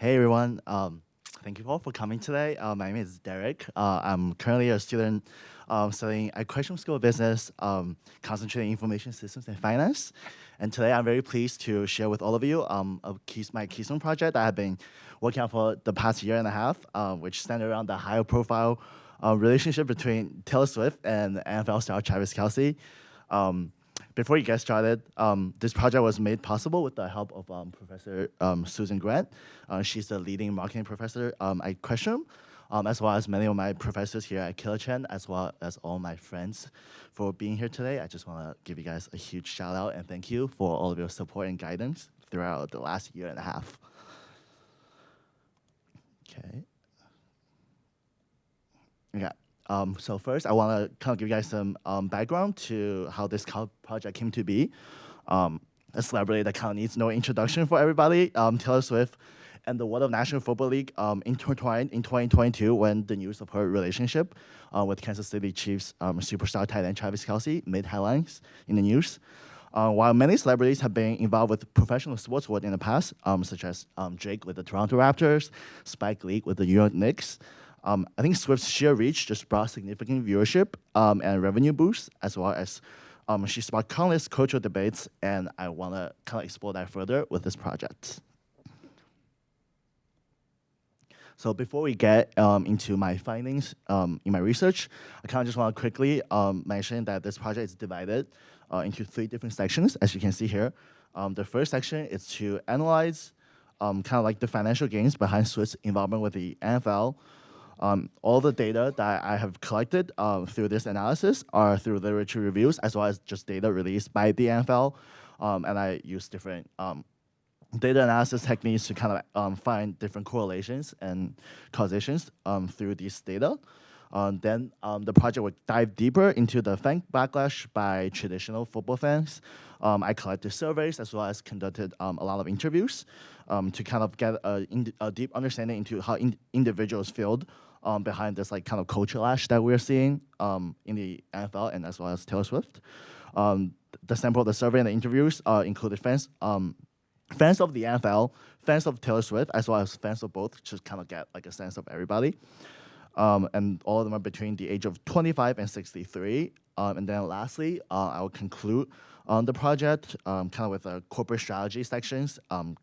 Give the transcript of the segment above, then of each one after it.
Hey everyone, thank you all for coming today. My name is Derek. I'm currently a student studying at Question School of Business, concentrating in information systems and finance. And today I'm very pleased to share with all of you my Keystone project that I've been working on for the past year and a half, which centered around the higher profile relationship between Taylor Swift and NFL star Travis Kelce. Before you get started, this project was made possible with the help of Professor Susan Grant. She's the leading marketing professor at Question, as well as many of my professors here at Kilachand, as well as all my friends for being here today. I just want to give you guys a huge shout out and thank you for all of your support and guidance throughout the last year and a half. Okay. Yeah. So first, I want to kind of give you guys some background to how this project came to be. A celebrity that kind of needs no introduction for everybody. Taylor Swift and the World of National Football League intertwined in 2022 when the news of her relationship with Kansas City Chiefs superstar tight end Travis Kelce made headlines in the news. While many celebrities have been involved with professional sports world in the past, such as Drake with the Toronto Raptors, Spike Lee with the New York Knicks, I think Swift's sheer reach just brought significant viewership and revenue boosts, as well as she sparked countless cultural debates, and I want to kind of explore that further with this project. So before we get into my findings in my research, I kind of just want to quickly mention that this project is divided into 3 different sections, as you can see here. The first section is to analyze kind of like the financial gains behind Swift's involvement with the NFL. All the data that I have collected through this analysis are through literature reviews, as well as just data released by the NFL. And I use different data analysis techniques to kind of find different correlations and causations through these data. Then the project would dive deeper into the fan backlash by traditional football fans. I collected surveys as well as conducted a lot of interviews to kind of get a deep understanding into how individuals feel behind this like kind of culture lash that we're seeing in the NFL and as well as Taylor Swift. The sample of the survey and the interviews included fans of the NFL, fans of Taylor Swift, as well as fans of both, just kind of get like a sense of everybody. And all of them are between the age of 25 and 63. And then lastly, I will conclude the project kind of with a corporate strategy sections,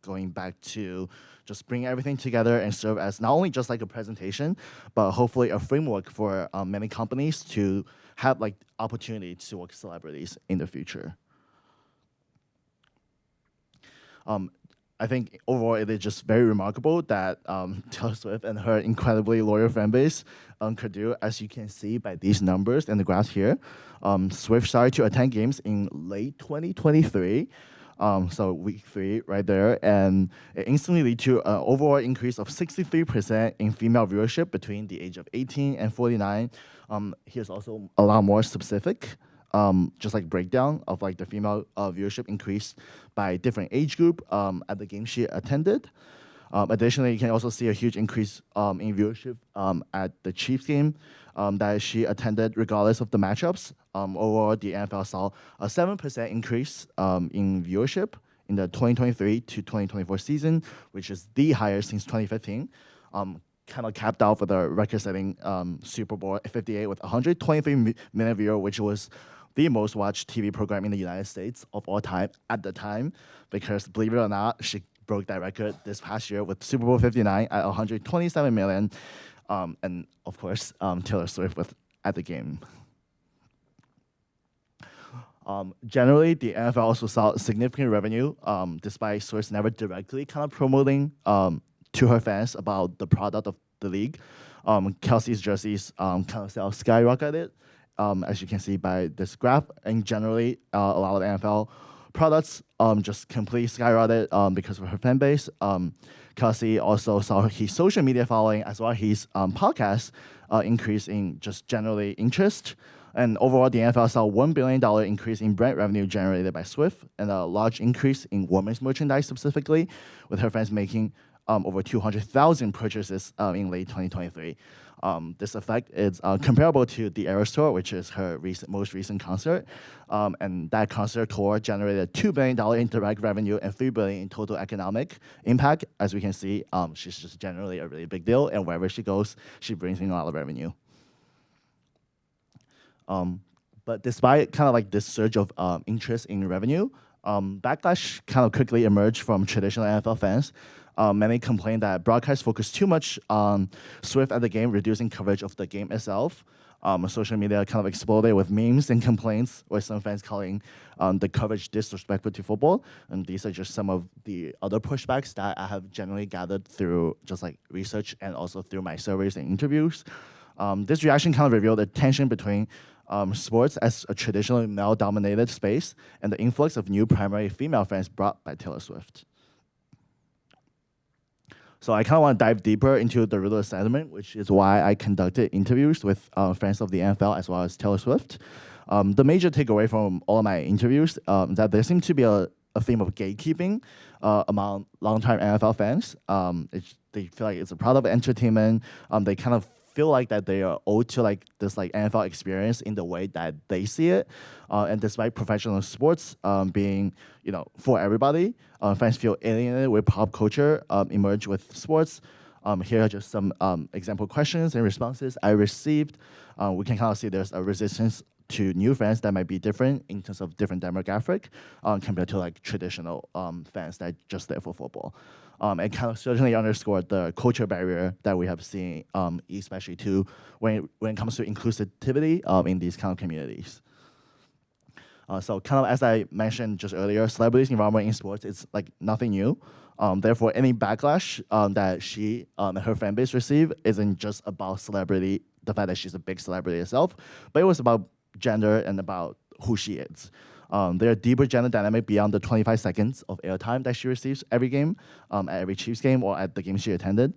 going back to just bring everything together and serve as not only just like a presentation, but hopefully a framework for many companies to have like opportunity to work with celebrities in the future. I think overall it is just very remarkable that Taylor Swift and her incredibly loyal fan base could do, as you can see by these numbers and the graphs here. Swift started to attend games in late 2023, so week 3 right there, and it instantly led to an overall increase of 63% in female viewership between the age of 18 and 49. Here's also a lot more specific. Just like breakdown of like the female viewership increased by different age group at the game she attended. Additionally, you can also see a huge increase in viewership at the Chiefs game that she attended regardless of the matchups. Overall, the NFL saw a 7% increase in viewership in the 2023 to 2024 season, which is the highest since 2015. Kind of capped off with a record-setting Super Bowl 58 with 123 million viewers, which was the most watched TV program in the United States of all time at the time, because believe it or not, she broke that record this past year with Super Bowl 59 at 127 million, and of course, Taylor Swift was at the game. Generally, the NFL also saw significant revenue, despite Swift never directly kind of promoting to her fans about the product of the league. Kelce's jerseys kind of sales skyrocketed, as you can see by this graph. And generally, a lot of NFL products just completely skyrocketed because of her fan base. Kelce also saw his social media following as well as his podcast increase in just generally interest. And overall, the NFL saw a $1 billion increase in brand revenue generated by Swift and a large increase in women's merchandise specifically, with her fans making over 200,000 purchases in late 2023. This effect is comparable to the Eras Tour, which is her most recent concert. And that concert tour generated $2 billion in direct revenue and $3 billion in total economic impact. As we can see, she's just generally a really big deal, and wherever she goes, she brings in a lot of revenue. But despite kind of like this surge of interest in revenue, Backlash kind of quickly emerged from traditional NFL fans. Many complained that broadcasts focused too much on Swift at the game, reducing coverage of the game itself. Social media kind of exploded with memes and complaints, with some fans calling the coverage disrespectful to football. And these are just some of the other pushbacks that I have generally gathered through just like research and also through my surveys and interviews. This reaction kind of revealed the tension between sports as a traditionally male-dominated space and the influx of new primary female fans brought by Taylor Swift. So I kind of want to dive deeper into the root of the sentiment, which is why I conducted interviews with fans of the NFL as well as Taylor Swift. The major takeaway from all of my interviews that there seems to be a theme of gatekeeping among longtime NFL fans. They feel like it's a product of entertainment. They kind of feel like that they are owed to like this like NFL experience in the way that they see it. And despite professional sports being, for everybody, fans feel alienated with pop culture emerge with sports. Here are just some example questions and responses I received. We can kind of see there's a resistance to new fans that might be different in terms of different demographic compared to like traditional fans that are just there for football. It kind of certainly underscored the culture barrier that we have seen, especially too when it comes to inclusivity in these kind of communities. So kind of as I mentioned just earlier, celebrities' involvement in sports is like nothing new. Therefore, any backlash that she and her fan base receive isn't just about celebrity, the fact that she's a big celebrity herself, but it was about gender and about who she is. There are deeper gender dynamic beyond the 25 seconds of airtime that she receives every game, at every Chiefs game or at the game she attended.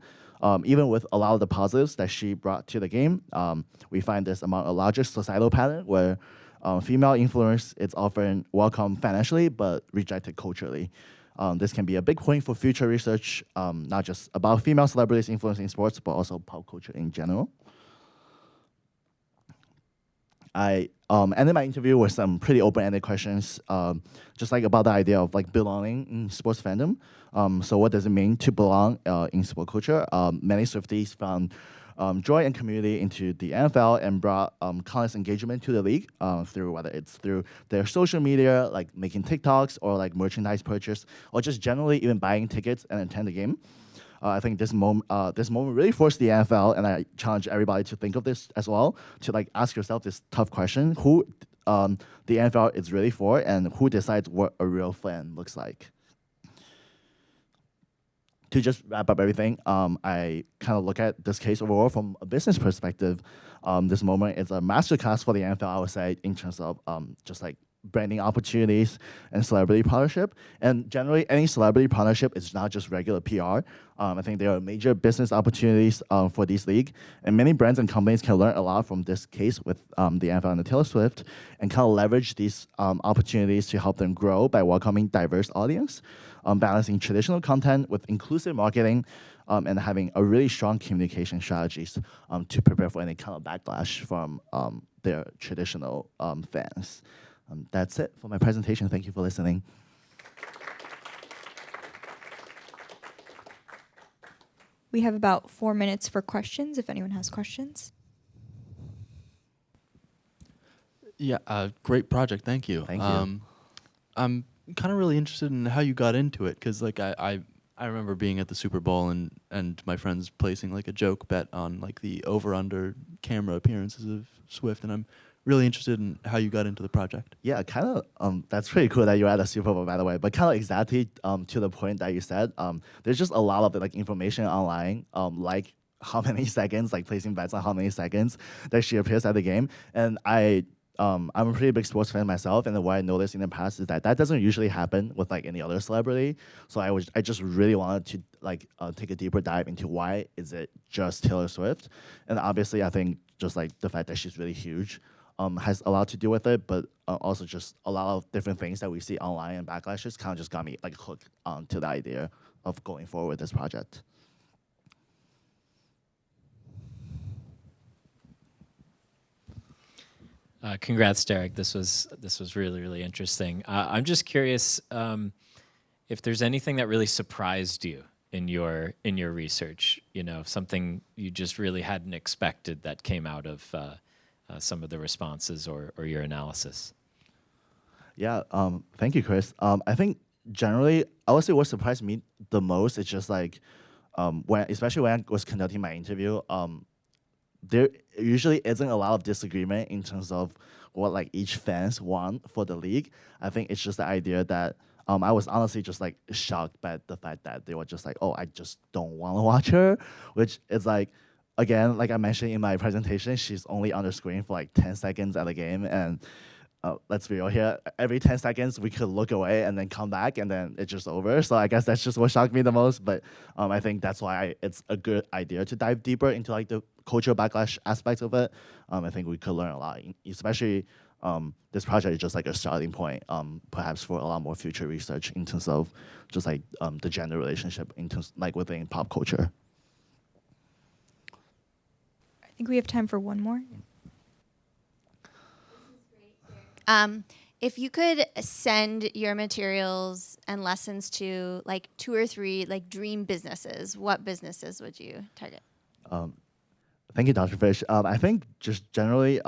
Even with a lot of the positives that she brought to the game, we find this among a larger societal pattern where female influence is often welcomed financially but rejected culturally. This can be a big point for future research, not just about female celebrities influencing sports, but also pop culture in general. I ended my interview with some pretty open-ended questions, just like about the idea of like belonging in sports fandom. So what does it mean to belong in sport culture? Many Swifties found joy and community into the NFL and brought countless engagement to the league through whether it's through their social media, like making TikToks or like merchandise purchase, or just generally even buying tickets and attend the game. I think this moment really forced the NFL, and I challenge everybody to think of this as well, to like ask yourself this tough question: who the NFL is really for, and who decides what a real fan looks like. To just wrap up everything, I kind of look at this case overall from a business perspective. This moment is a masterclass for the NFL, I would say, in terms of just like branding opportunities and celebrity partnership. And generally, any celebrity partnership is not just regular PR. I think there are major business opportunities for this league. And many brands and companies can learn a lot from this case with the NFL and the Taylor Swift and kind of leverage these opportunities to help them grow by welcoming diverse audience, balancing traditional content with inclusive marketing, and having a really strong communication strategies to prepare for any kind of backlash from their traditional fans. That's it for my presentation. Thank you for listening. We have about 4 minutes for questions, if anyone has questions. Yeah, great project. Thank you. Thank you. I'm kind of really interested in how you got into it, because like I remember being at the Super Bowl and my friends placing like a joke bet on like the over-under camera appearances of Swift, and I'm really interested in how you got into the project. Yeah, kind of. That's pretty cool that you're at a Super Bowl, by the way. But kind of exactly to the point that you said, there's just a lot of like information online, like how many seconds, like placing bets on how many seconds that she appears at the game. And I'm a pretty big sports fan myself, and what I noticed in the past is that doesn't usually happen with like any other celebrity. So I just really wanted to like take a deeper dive into why is it just Taylor Swift, and obviously I think just like the fact that she's really huge has a lot to do with it, but also just a lot of different things that we see online and backlashes kind of just got me like hooked to the idea of going forward with this project. Congrats, Derek. This was really, really interesting. I'm just curious if there's anything that really surprised you in your research. You know, something you just really hadn't expected that came out of some of the responses or your analysis. Yeah, thank you, Chris. I think generally, I would say what surprised me the most is just like, especially when I was conducting my interview, there usually isn't a lot of disagreement in terms of what like each fans want for the league. I think it's just the idea that I was honestly just like shocked by the fact that they were just like, oh, I just don't want to watch her, which is like, again, like I mentioned in my presentation, she's only on the screen for like 10 seconds at a game, and let's be real here, every 10 seconds we could look away and then come back and then it's just over. So I guess that's just what shocked me the most. But I think that's why it's a good idea to dive deeper into like the cultural backlash aspects of it. I think we could learn a lot, especially this project is just like a starting point, perhaps for a lot more future research in terms of just like the gender relationship in terms like within pop culture. I think we have time for one more. If you could send your materials and lessons to like 2 or 3 like dream businesses, what businesses would you target? Thank you, Dr. Fish. I think just generally,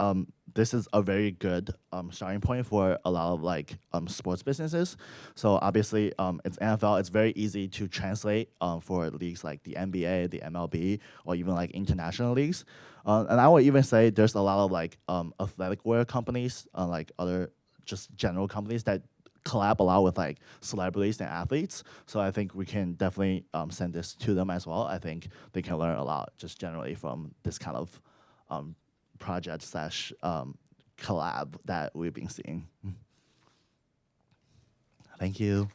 this is a very good starting point for a lot of like sports businesses. So obviously, it's NFL. It's very easy to translate for leagues like the NBA, the MLB, or even like international leagues. And I would even say there's a lot of like athletic wear companies, like other just general companies that collab a lot with like celebrities and athletes. So I think we can definitely send this to them as well. I think they can learn a lot just generally from this kind of project slash collab that we've been seeing. Thank you.